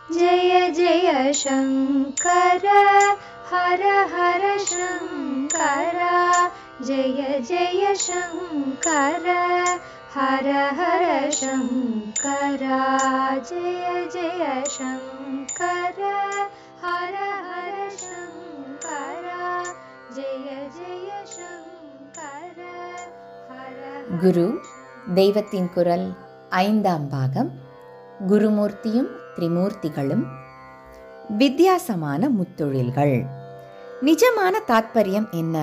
जय जय शङ्कर हर हर शङ्कर जय जय शङ्कर हर हर शङ्कर जय जय शङ्कर हर हर शङ्कर जय जय शङ्कर हर குரு தெய்வத்தின் குரல் 5ஆம் பாகம். குருமூர்த்தியும் திரிமூர்த்திகளும் வித்தியாசமான முத்தொழில்கள். நிஜமான தாத்பரியம் என்ன?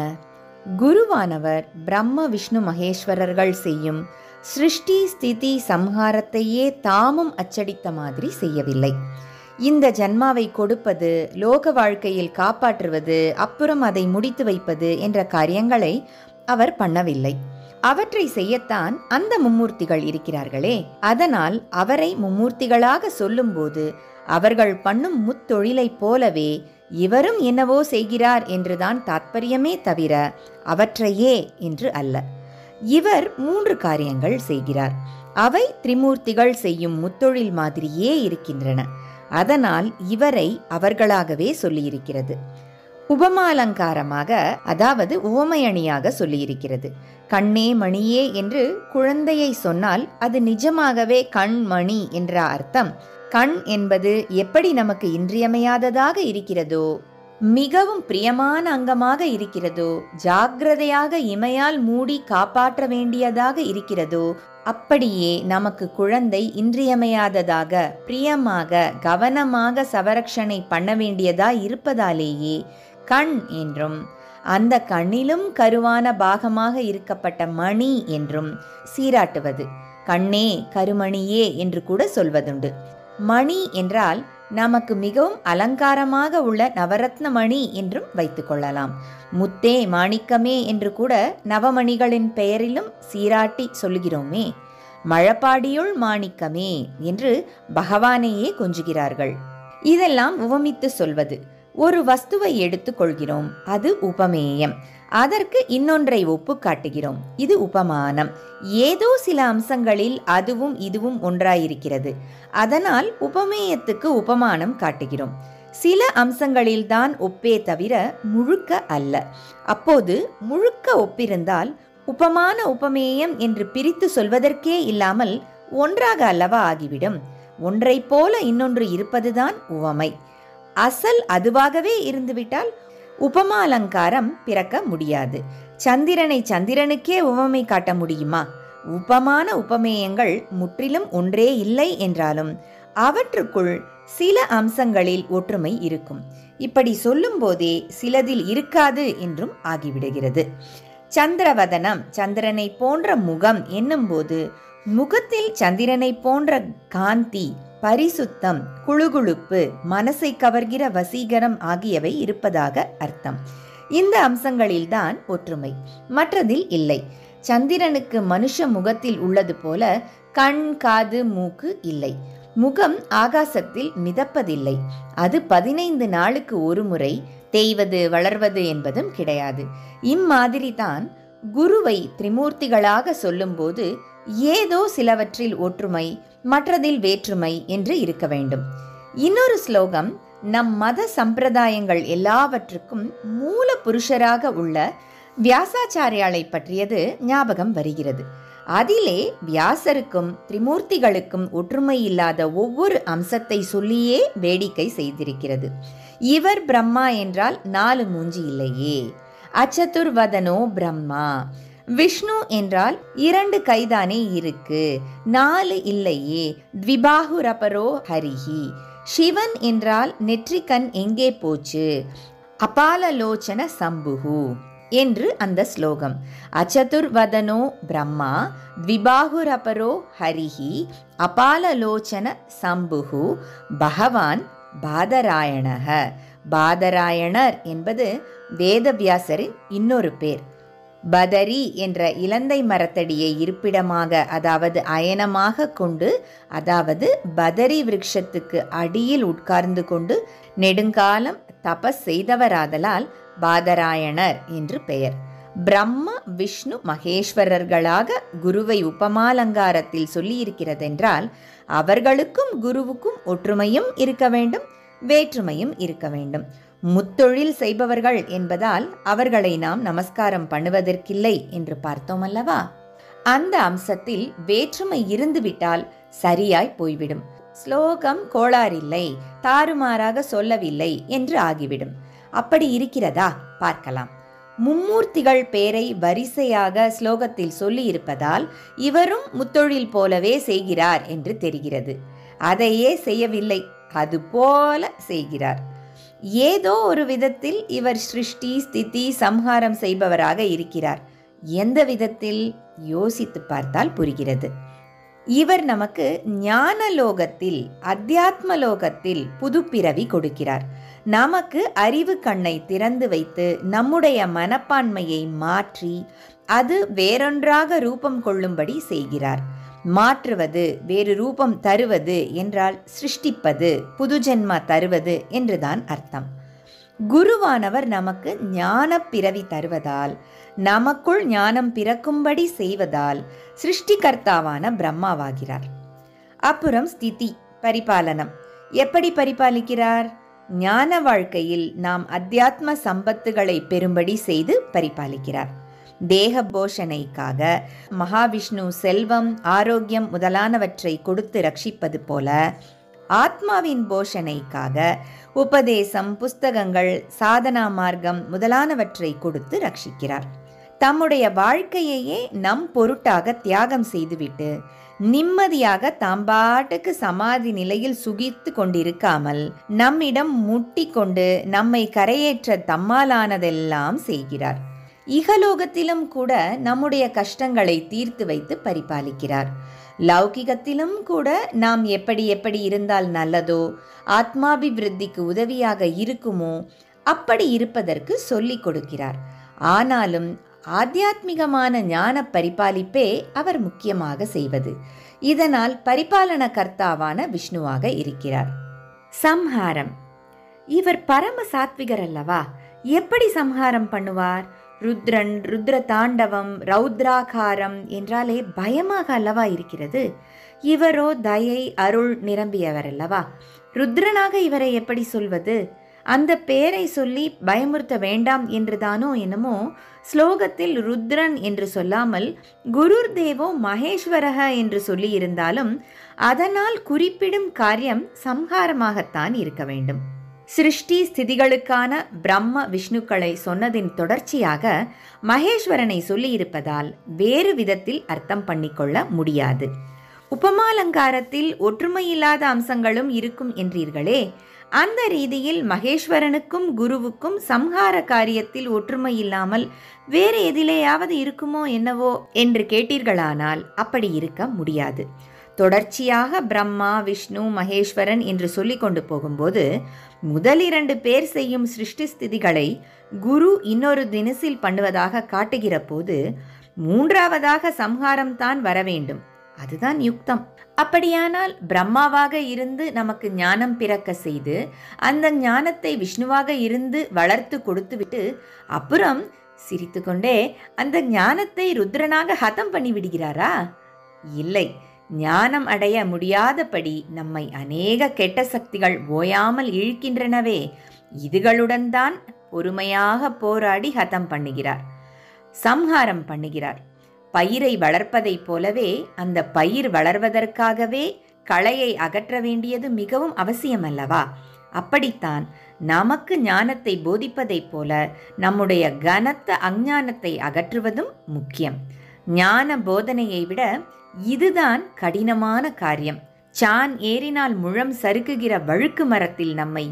குருவானவர் பிரம்ம விஷ்ணு மகேஸ்வரர்கள் செய்யும் சிருஷ்டி ஸ்திதி சம்ஹாரத்தையே தாமும் அச்சடித்த மாதிரி செய்யவில்லை. இந்த ஜன்மாவை கொடுப்பது, லோக வாழ்க்கையில் காப்பாற்றுவது, அப்புறம் அதை முடித்து வைப்பது என்ற காரியங்களை அவர் பண்ணவில்லை. அவற்றை செய்யத்தான் அந்த மும்மூர்த்திகள் இருக்கிறார்களே. அதனால் அவரை மும்மூர்த்திகளாக சொல்லும்போது அவர்கள் பண்ணும் முத்தொழிலைப் போலவே இவரும் என்னவோ செய்கிறார் என்றுதான் தாத்பரியமே தவிர அவற்றையே என்று அல்ல. இவர் 3 காரியங்கள் செய்கிறார். அவை திரிமூர்த்திகள் செய்யும் முத்தொழில் மாதிரியே இருக்கின்றன. அதனால் இவரை அவர்களாகவே சொல்லியிருக்கிறது. உபமாலங்காரமாக, அதாவது உவமையணியாக சொல்லியிருக்கிறது. கண்ணே மணியே என்று குழந்தையை சொன்னால் அது நிஜமாகவே கண் மணி என்ற அர்த்தம். கண் என்பது எப்படி நமக்கு இன்றியமையாததாக இருக்கிறதோ, மிகவும் பிரியமான அங்கமாக இருக்கிறதோ, ஜாக்கிரதையாக இமையால் மூடி காப்பாற்ற வேண்டியதாக இருக்கிறதோ, அப்படியே நமக்கு குழந்தை இன்றியமையாததாக, பிரியமாக, கவனமாக சவரக்ஷணை பண்ண வேண்டியதாய் இருப்பதாலேயே கண் என்றும், அந்த கண்ணிலும் கருவான பாகமாக இருக்கப்பட்ட மணி என்றும் சீராட்டுவது. கண்ணே கருமணியே என்று கூட சொல்வதுண்டு. மணி என்றால் நமக்கு மிகவும் அலங்காரமாக உள்ள நவரத்ன மணி என்றும் வைத்துக் கொள்ளலாம். முத்தே மாணிக்கமே என்று கூட நவமணிகளின் பெயரிலும் சீராட்டி சொல்லுகிறோமே. மழப்பாடியுள் மாணிக்கமே என்று பகவானையே கொஞ்சுகிறார்கள். இதெல்லாம் உவமித்து சொல்வது. ஒரு வஸ்துவை எடுத்துக் கொள்கிறோம், அது உபமேயம். அதற்கு இன்னொன்றை ஒப்பு காட்டுகிறோம், இது உபமானம். ஏதோ சில அம்சங்களில் அதுவும் இதுவும் ஒன்றாயிருக்கிறது. அதனால் உபமேயத்துக்கு உபமானம் காட்டுகிறோம். சில அம்சங்களில்தான் ஒப்பே தவிர முழுக்க அல்ல. அப்போது முழுக்க ஒப்பிருந்தால் உபமான உபமேயம் என்று பிரித்து சொல்வதற்கே இல்லாமல் ஒன்றாக அல்லவா ஆகிவிடும். ஒன்றை போல இன்னொன்று இருப்பதுதான் உவமை. அசல் அதுவாகவே இருந்துவிட்டால் உபமாலங்காரம் பிறக்க முடியாது. சந்திரனை சந்திரனுக்கே உவமை காட்ட முடியுமா? உபமான உபமேயங்கள் முற்றிலும் ஒன்றே இல்லை என்றாலும் அவற்றுக்குள் சில அம்சங்களில் ஒற்றுமை இருக்கும். இப்படி சொல்லும் போதே சிலதில் இருக்காது என்றும் ஆகிவிடுகிறது. சந்திரவதனம், சந்திரனை போன்ற முகம் என்னும்போது முகத்தில் சந்திரனை போன்ற காந்தி, பரிசுத்தம், குளுகுளுப்பு, மனசை கவர்கிற வசீகரம் ஆகியவை இருப்பதாக அர்த்தம். இந்த அம்சங்களில்தான் ஒற்றுமை, மற்றதில் இல்லை. சந்திரனுக்கு மனுஷ முகத்தில் உள்ளது போல கண், காது, மூக்கு இல்லை. முகம் ஆகாசத்தில் மிதப்பதில்லை. அது 15 நாளுக்கு ஒரு முறை தேய்வது வளர்வது என்பதும் கிடையாது. இம்மாதிரி தான் குருவை திரிமூர்த்திகளாக சொல்லும்போது ஏதோ சிலவற்றில் ஒற்றுமை, மற்றதில் வேற்றுமை என்று இருக்க வேண்டும். இன்னொரு ஸ்லோகம் நம் மத சம்பிரதாயங்கள் எல்லாவற்றுக்கும் மூல புருஷராக உள்ள வியாசாச்சாரியாலை பற்றியது ஞாபகம் வருகிறது. அதிலே வியாசருக்கும் திரிமூர்த்திகளுக்கும் ஒற்றுமை இல்லாத ஒவ்வொரு அம்சத்தை சொல்லியே வேடிக்கை செய்திருக்கிறது. இவர் பிரம்மா என்றால் 4 மூஞ்சி இல்லையே. அச்சதுர்வதனோ பிரம்மா. விஷ்ணு என்றால் 2 கைதானே இருக்கு, 4 இல்லையே. த்விபாகுரபரோ ஹரிஹி. சிவன் என்றால் நெற்றிக்கண் எங்கே போச்சு? அபாலலோச்சன சம்புகு என்று அந்த ஸ்லோகம். அச்சதுர்வதனோ பிரம்மா, த்விபாகுரபரோ ஹரிஹி, அபாலலோச்சன சம்புகு பகவான் பாதராயணக. பாதராயணர் என்பது வேதவியாசரின் இன்னொரு பேர். பதரி என்ற இலந்தை மரத்தடியை இருப்பிடமாக, அதாவது அயனமாக கொண்டு, அதாவது பதரி விருட்சத்துக்கு அடியில் உட்கார்ந்து கொண்டு நெடுங்காலம் தபஸ் செய்தவராதலால் பாதராயணர் என்று பெயர். பிரம்ம விஷ்ணு மகேஸ்வரர்களாக குருவை உபமாலங்காரத்தில் சொல்லியிருக்கிறதென்றால் அவர்களுக்கும் குருவுக்கும் ஒற்றுமையும் இருக்க வேண்டும், வேற்றுமையும் இருக்க வேண்டும். முத்தொழில் செய்பவர்கள் என்பதால் அவர்களை நாம் நமஸ்காரம் பண்ணுவதற்கில்லை என்று பார்த்தோம் அல்லவா? அந்த அம்சத்தில் வேற்றுமை இருந்துவிட்டால் சரியாய் போய்விடும். ஸ்லோகம் கோளாறில்லை, தாறுமாறாக சொல்லவில்லை என்று ஆகிவிடும். அப்படி இருக்கிறதா? பார்க்கலாம். மும்மூர்த்திகள் பேரை வரிசையாக ஸ்லோகத்தில் சொல்லி இருப்பதால் இவரும் முத்தொழில் போலவே செய்கிறார் என்று தெரிகிறது. அதையே செய்யவில்லை, அதுபோல செய்கிறார். ஏதோ ஒரு விதத்தில் இவர் சிருஷ்டி, ஸ்திதி, சம்ஹாரம் செய்பவராக இருக்கிறார். எந்த விதத்தில்? யோசித்து பார்த்தால் புரிகிறது. இவர் நமக்கு ஞான லோகத்தில், அத்தியாத்ம லோகத்தில் புதுப்பிறவி கொடுக்கிறார். நமக்கு அறிவு கண்ணை திறந்து வைத்து நம்முடைய மனப்பான்மையை மாற்றி அது வேறொன்றாக ரூபம் கொள்ளும்படி செய்கிறார். மாற்றுவது, வேறு ரூபம் தருவது என்றால் சிருஷ்டிப்பது, புது ஜென்மா தருவது என்றுதான் அர்த்தம். குருவானவர் நமக்கு ஞான பிறவி தருவதால், நமக்குள் ஞானம் பிறக்கும்படி செய்வதால் சிருஷ்டிகர்த்தாவான பிரம்மாவாகிறார். அப்புறம் ஸ்திதி, பரிபாலனம். எப்படி பரிபாலிக்கிறார்? ஞான வாழ்க்கையில் நாம் அத்தியாத்ம சம்பத்துகளை பெறும்படி செய்து பரிபாலிக்கிறார். தேக போஷணைக்காக மகாவிஷ்ணு செல்வம், ஆரோக்கியம் முதலானவற்றை கொடுத்து ரட்சிப்பது போல ஆத்மாவின் போஷணைக்காக உபதேசம், புஸ்தகங்கள், சாதனா மார்க்கம் முதலானவற்றை கொடுத்து ரட்சிக்கிறார். தம்முடைய வாழ்க்கையையே நம் பொருட்டாக தியாகம் செய்துவிட்டு நிம்மதியாக தாம்பாட்டுக்கு சமாதி நிலையில் சுகித்து கொண்டிருக்காமல் நம்மிடம் முட்டி கொண்டு நம்மை கரையேற்ற தம்மாலானதெல்லாம் செய்கிறார். இகலோகத்திலும் கூட நம்முடைய கஷ்டங்களை தீர்த்து வைத்து பரிபாலிக்கிறார். லௌகிகத்திலும் கூட நாம் எப்படி எப்படி இருந்தால் நல்லதோ, ஆத்மாபிவிருத்திக்கு உதவியாக இருக்குமோ அப்படி இருப்பதற்கு சொல்லிக் கொடுக்கிறார். ஆனாலும் ஆத்தியாத்மிகமான ஞான பரிபாலிப்பே அவர் முக்கியமாக செய்வது. இதனால் பரிபாலன கர்த்தாவான விஷ்ணுவாக இருக்கிறார். சம்ஹாரம். இவர் பரம சாத்விகர் அல்லவா? எப்படி சம்ஹாரம் பண்ணுவார்? ருத்ரன், ருத்ர தாண்டவம், ரௌத்ராகாரம் என்றாலே பயமாக அல்லவா இருக்கிறது? இவரோ தயை, அருள் நிரம்பியவர் அல்லவா? ருத்ரனாக இவரை எப்படி சொல்வது? அந்த பேரை சொல்லி பயமுறுத்த வேண்டாம் என்றுதானோ என்னமோ ஸ்லோகத்தில் ருத்ரன் என்று சொல்லாமல் குருர் தேவோ மகேஸ்வரக என்று சொல்லி இருந்தாலும் அதனால் குறிப்பிடும் காரியம் சம்ஹாரமாகத்தான் இருக்க வேண்டும். சிருஷ்டி ஸ்திதிகளுக்கான பிரம்ம விஷ்ணுக்களை சொன்னதின் தொடர்ச்சியாக மகேஸ்வரனை சொல்லியிருப்பதால் வேறு விதத்தில் அர்த்தம் பண்ணிக்கொள்ள முடியாது. உபமாலங்காரத்தில் ஒற்றுமையில்லாத அம்சங்களும் இருக்கும் என்றீர்களே, அந்த ரீதியில் மகேஸ்வரனுக்கும் குருவுக்கும் சம்ஹார காரியத்தில் ஒற்றுமை இல்லாமல் வேறு எதிலேயாவது இருக்குமோ என்னவோ என்று கேட்டீர்களானால் அப்படி இருக்க முடியாது. தொடர்ச்சியாக பிரம்மா, விஷ்ணு, மகேஸ்வரன் என்று சொல்லிக் கொண்டு போகும்போது முதல் 2 பேர் செய்யும் சிருஷ்டி ஸ்திதிகளை குரு இன்னொரு தினசில் பண்ணுவதாக காட்டுகிற போது 3ஆவதாக சம்ஹாரம் தான் வர வேண்டும். அதுதான் யுக்தம். அப்படியானால் பிரம்மாவாக இருந்து நமக்கு ஞானம் பிறக்க செய்து அந்த ஞானத்தை விஷ்ணுவாக இருந்து வளர்த்து கொடுத்துவிட்டு அப்புறம் சிரித்துக்கொண்டே அந்த ஞானத்தை ருத்ரனாக ஹதம் பண்ணி விடுகிறாரா? இல்லை. ஞானம் அடைய முடியாதபடி நம்மை அநேக கெட்ட சக்திகள் ஓயாமல் இழுக்கின்றனவே, இதுகளுடன் தான் பொறுமையாக போராடி ஹதம் பண்ணுகிறார், சம்ஹாரம் பண்ணுகிறார். பயிரை வளர்ப்பதைப் போலவே அந்த பயிர் வளர்வதற்காகவே களையை அகற்ற வேண்டியது மிகவும் அவசியம் அல்லவா? அப்படித்தான் நமக்கு ஞானத்தை போதிப்பதைப் போல நம்முடைய கனத்த அஞ்ஞானத்தை அகற்றுவதும் முக்கியம். ஞான போதனையை விட இதுதான் கடினமான காரியம். சான் ஏறினால் முழம் சறுக்குகிற வழுக்கு மரத்தில் நம்மை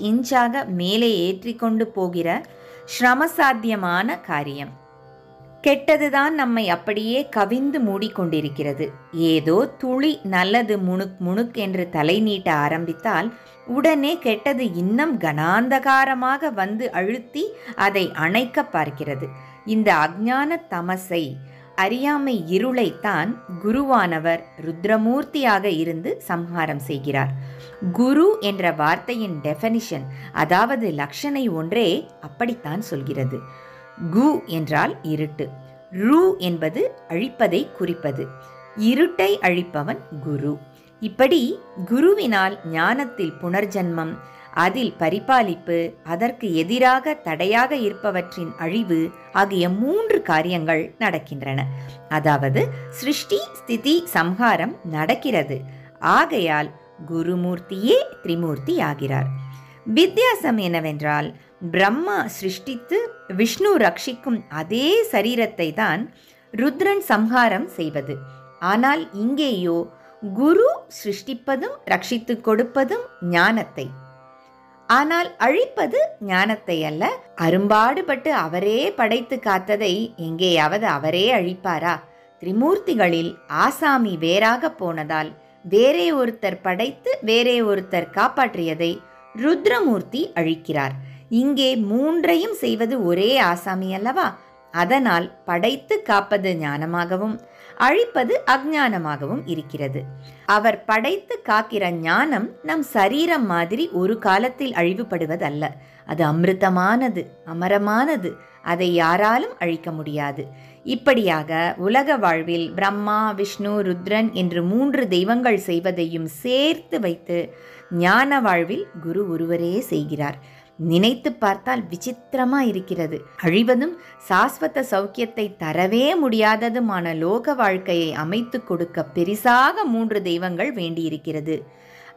இன்ச்சாக மேலே ஏற்றிக்கொண்டு போகிற சிரமசாத்தியமான காரியம். கெட்டதுதான் நம்மை அப்படியே கவிந்து மூடிக்கொண்டிருக்கிறது. ஏதோ துளி நல்லது முணுக் முணுக் என்று தலை நீட்ட ஆரம்பித்தால் உடனே கெட்டது இன்னும் கனாந்தகாரமாக வந்து அழுத்தி அதை அணைக்க பார்க்கிறது. இந்த அஞ்ஞான தமசை, அறியாமை இருளைத்தான் குருவானவர் ருத்ரமூர்த்தியாக இருந்து சம்ஹாரம் செய்கிறார். குரு என்ற வார்த்தையின் டெஃபனிஷன், அதாவது லட்சணை ஒன்றே அப்படித்தான் சொல்கிறது. கு என்றால் இருட்டு, ரு என்பது அழிப்பதை குறிப்பது. இருட்டை அழிப்பவன் குரு. இப்படி குருவினால் ஞானத்தில் புனர்ஜன்மம், அதில் பரிபாலிப்பு, அதற்கு எதிராக தடையாக இருப்பவற்றின் அழிவு ஆகிய 3 காரியங்கள் நடக்கின்றன. அதாவது சிருஷ்டி, ஸ்திதி, சம்ஹாரம் நடக்கிறது. ஆகையால் குருமூர்த்தியே திரிமூர்த்தி ஆகிறார். வித்தியாசம் என்னவென்றால், பிரம்மா சிருஷ்டித்து விஷ்ணு ரட்சிக்கும் அதே சரீரத்தை தான் ருத்ரன் சம்ஹாரம் செய்வது. ஆனால் இங்கேயோ குரு சிருஷ்டிப்பதும் ரட்சித்து கொடுப்பதும் ஞானத்தை, ஆனால் அழிப்பது ஞானத்தை அல்ல. அரும்பாடுபட்டு அவரே படைத்து காத்ததை எங்கேயாவது அவரே அழிப்பாரா? திரிமூர்த்திகளில் ஆசாமி வேறாக போனதால் வேறே ஒருத்தர் படைத்து வேறே ஒருத்தர் காப்பாற்றியதை ருத்ரமூர்த்தி அழிக்கிறார். இங்கே 3ஐயும் செய்வது ஒரே ஆசாமி அல்லவா? அதனால் படைத்து காப்பது ஞானமாகவும் அழிப்பது அஞ்ஞானமாகவும் இருக்கிறது. அவர் படைத்து காக்கிற ஞானம் நம் சரீரம் மாதிரி ஒரு காலத்தில் அழிவுபடுவதல்ல. அது அமிர்தமானது, அமரமானது. அதை யாராலும் அழிக்க முடியாது. இப்படியாக உலக வாழ்வில் பிரம்மா, விஷ்ணு, ருத்ரன் என்று 3 தெய்வங்கள் செய்வதையும் சேர்த்து வைத்து ஞான வாழ்வில் குரு ஒருவரே செய்கிறார். நினைத்து பார்த்தால் விசித்திரமா இருக்கிறது. அழிவதும் சாஸ்வத சௌக்கியத்தை தரவே முடியாததுமான லோக வாழ்க்கையை அமைத்து கொடுக்க பெரிசாக 3 தெய்வங்கள் வேண்டியிருக்கிறது.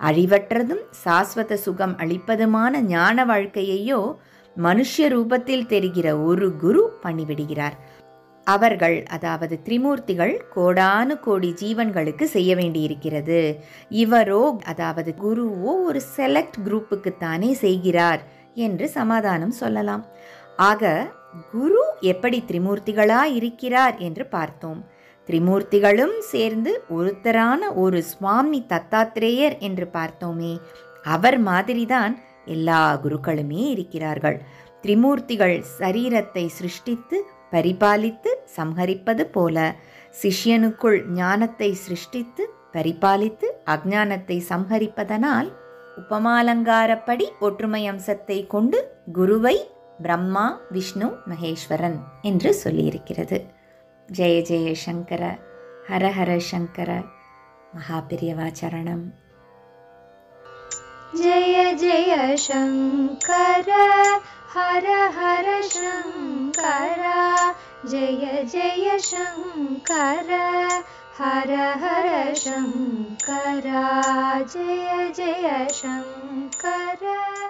அழிவற்றதும் சாஸ்வத சுகம் அளிப்பதுமான ஞான வாழ்க்கையையோ மனுஷ ரூபத்தில் தெரிகிற ஒரு குரு பண்ணிவிடுகிறார். அவர்கள், அதாவது திரிமூர்த்திகள், கோடானு கோடி ஜீவன்களுக்கு செய்ய வேண்டியிருக்கிறது. இவரோ, அதாவது குருவோ, ஒரு செலக்ட் குரூப்புக்குத்தானே செய்கிறார் என்று சமாதானம் சொல்லலாம். ஆக குரு எப்படி திரிமூர்த்திகளா இருக்கிறார் என்று பார்த்தோம். திரிமூர்த்திகளும் சேர்ந்து ஒருத்தரான ஒரு சுவாமி தத்தாத்ரேயர் என்று பார்த்தோமே, அவர் மாதிரிதான் எல்லா குருக்களுமே இருக்கிறார்கள். திரிமூர்த்திகள் சரீரத்தை சிருஷ்டித்து பரிபாலித்து சம்ஹரிப்பது போல சிஷ்யனுக்குள் ஞானத்தை சிருஷ்டித்து பரிபாலித்து அஞ்ஞானத்தை சம்ஹரிப்பதனால் உபமாலங்காரப்படி ஒற்றுமை அம்சத்தை கொண்டு குருவை பிரம்மா, விஷ்ணு, மகேஸ்வரன் என்று சொல்லியிருக்கிறது. ஜெய ஜெய சங்கர, ஹர ஹர சங்கர, மகாபிரியவாச்சரணம். जय जय शङ्कर, हर हर शङ्कर, जय जय शङ्कर, हर हर शङ्कर, जय जय शङ्कर.